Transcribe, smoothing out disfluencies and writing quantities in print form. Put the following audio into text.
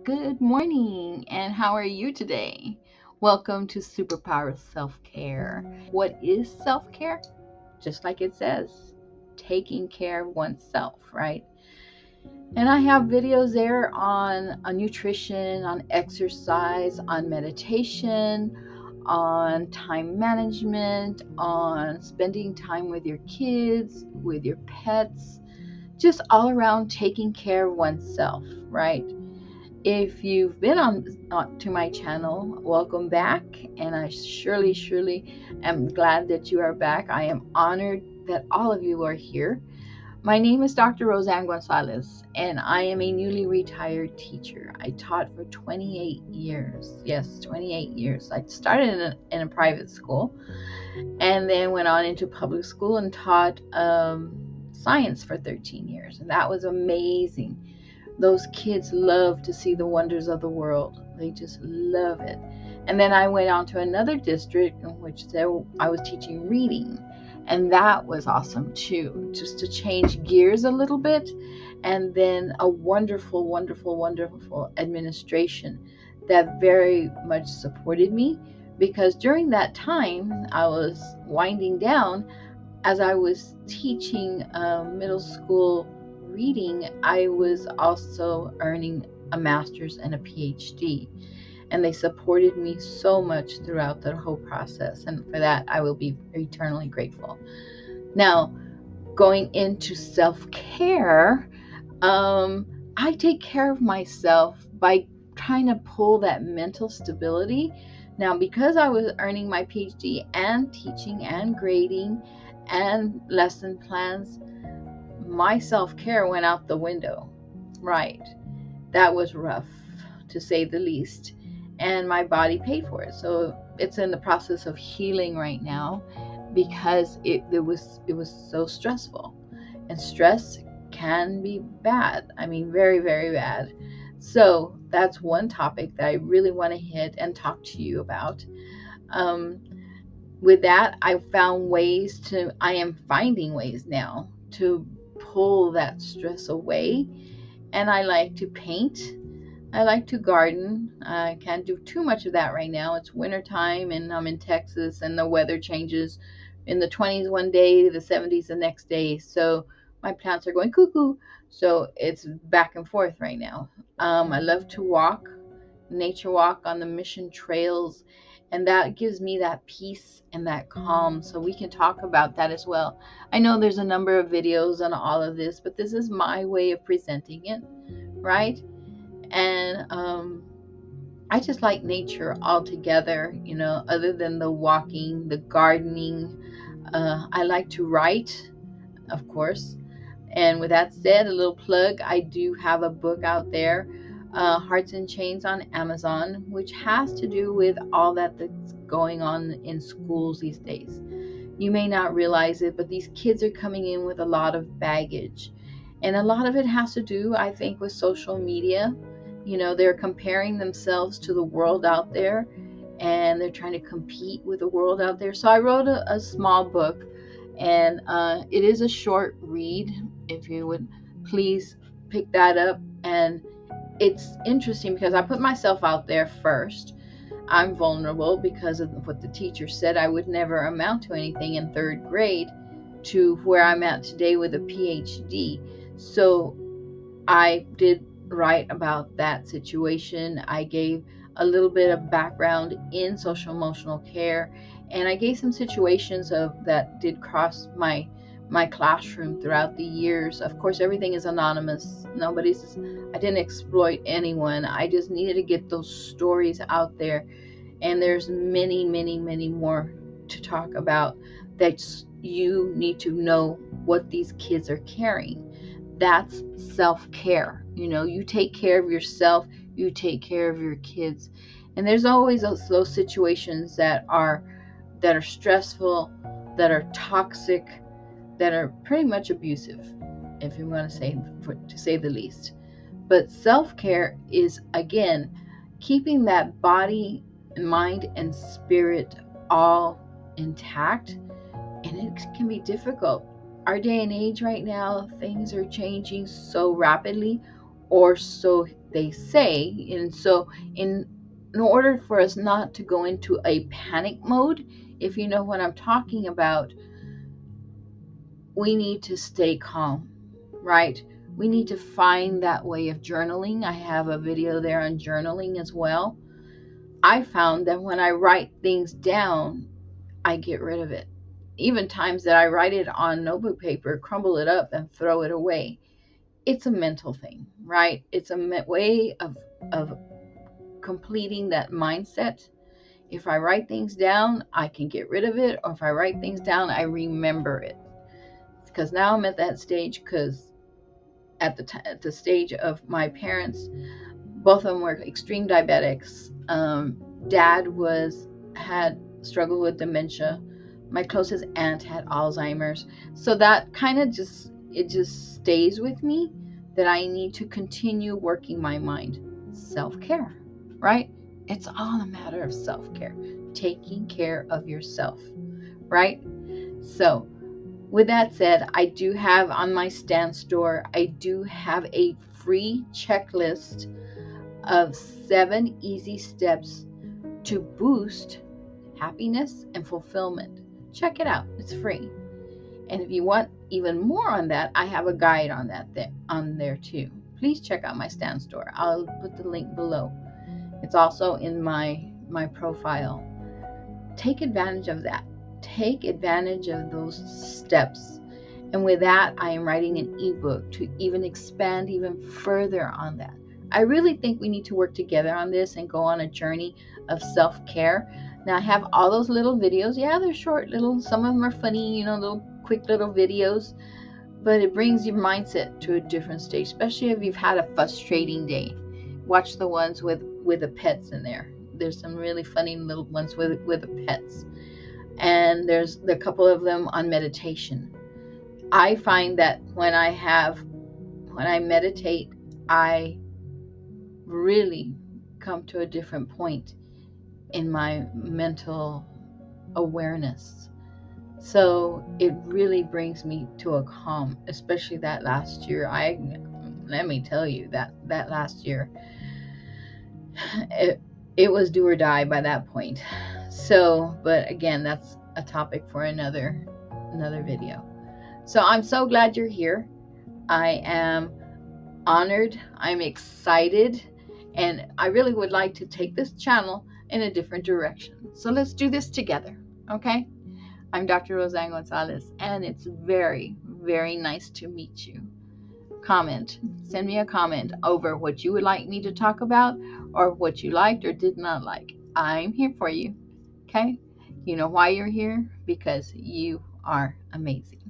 Good morning, and how are you today? Welcome to Superpower Self-Care. What is self-care? Just like it says, taking care of oneself, right? And I have videos there on nutrition, on exercise, on meditation, on time management, on spending time with your kids, with your pets, just all around taking care of oneself, right? If you've been on to my channel, welcome back, and I surely am glad that you are back. I am honored that all of you are here. My name is Dr. Roseann Gonzales, and I am a newly retired teacher. I taught for 28 years. Yes, 28 years. I started in a private school and then went on into public school and taught science for 13 years, and that was amazing. Those kids love to see the wonders of the world. They just love it. And then I went on to another district in which I was teaching reading. And that was awesome too, just to change gears a little bit. And then a wonderful administration that very much supported me, because during that time I was winding down. As I was teaching middle school reading, I was also earning a master's and a PhD. And they supported me so much throughout the whole process. And for that, I will be eternally grateful. Now, going into self-care, I take care of myself by trying to pull that mental stability. Now, because I was earning my PhD and teaching and grading and lesson plans, my self-care went out the window. Right. That was rough, to say the least. And my body paid for it. So it's in the process of healing right now, because it was so stressful. And stress can be bad. I mean, very bad. So that's one topic that I really want to hit and talk to you about. Um, with that, I am finding ways now to pull that stress away. And I like to paint. I like to garden. I can't do too much of that right now. It's winter time and I'm in Texas, and the weather changes in the 20s one day, the 70s the next day. So my plants are going cuckoo. So it's back and forth right now. I love to nature walk on the mission trails, and that gives me that peace and that calm. So we can talk about that as well. I know there's a number of videos on all of this, but this is my way of presenting it, right? And I just like nature altogether, other than the walking, the gardening. I like to write, of course. And with that said, a little plug, I do have a book out there, Hearts and Chains, on Amazon, which has to do with all that's going on in schools these days. You may not realize it, but these kids are coming in with a lot of baggage. And a lot of it has to do, I think, with social media. They're comparing themselves to the world out there, and they're trying to compete with the world out there. So I wrote a small book, and it is a short read. If you would please pick that up. And it's interesting because I put myself out there first. I'm vulnerable because of what the teacher said. I would never amount to anything in third grade to where I'm at today with a PhD. So I did write about that situation. I gave a little bit of background in social emotional care, and I gave some situations of that did cross my classroom throughout the years. Of course, everything is anonymous. I didn't exploit anyone. I just needed to get those stories out there. And there's many more to talk about, that you need to know what these kids are carrying. That's self-care. You take care of yourself, you take care of your kids. And there's always those situations that are stressful, that are toxic, that are pretty much abusive, if you want to say the least. But self-care is, again, keeping that body, mind, and spirit all intact. And it can be difficult. Our day and age right now, things are changing so rapidly, or so they say. And so in order for us not to go into a panic mode, if you know what I'm talking about, we need to stay calm, right? We need to find that way of journaling. I have a video there on journaling as well. I found that when I write things down, I get rid of it. Even times that I write it on notebook paper, crumble it up and throw it away. It's a mental thing, right? It's a way of completing that mindset. If I write things down, I can get rid of it, or if I write things down, I remember it. Because now I'm at that stage, because at the stage of my parents, both of them were extreme diabetics. Dad had struggled with dementia. My closest aunt had Alzheimer's. So that kind of just stays with me, that I need to continue working my mind. Self-care, right? It's all a matter of self-care, taking care of yourself, right? So with that said, I do have on my Stan store, I do have a free checklist of 7 easy steps to boost happiness and fulfillment. Check it out. It's free. And if you want even more on that, I have a guide on that on there too. Please check out my Stan store. I'll put the link below. It's also in my profile. Take advantage of that. Take advantage of those steps. And with that, I am writing an ebook to even expand even further on that. I really think we need to work together on this and go on a journey of self-care. Now, I have all those little videos. Yeah, they're short little, some of them are funny, little quick little videos, but it brings your mindset to a different stage, especially if you've had a frustrating day. Watch the ones with the pets in there. There's some really funny little ones with the pets. And there's a couple of them on meditation. I find that when I meditate, I really come to a different point in my mental awareness. So it really brings me to a calm, especially that last year. Let me tell you that last year, it was do or die by that point. So, but again, that's a topic for another video. So I'm so glad you're here. I am honored. I'm excited. And I really would like to take this channel in a different direction. So let's do this together. Okay? I'm Dr. Roseann Gonzales, and it's very, very nice to meet you. Send me a comment over what you would like me to talk about, or what you liked or did not like. I'm here for you. Okay? You know why you're here? Because you are amazing.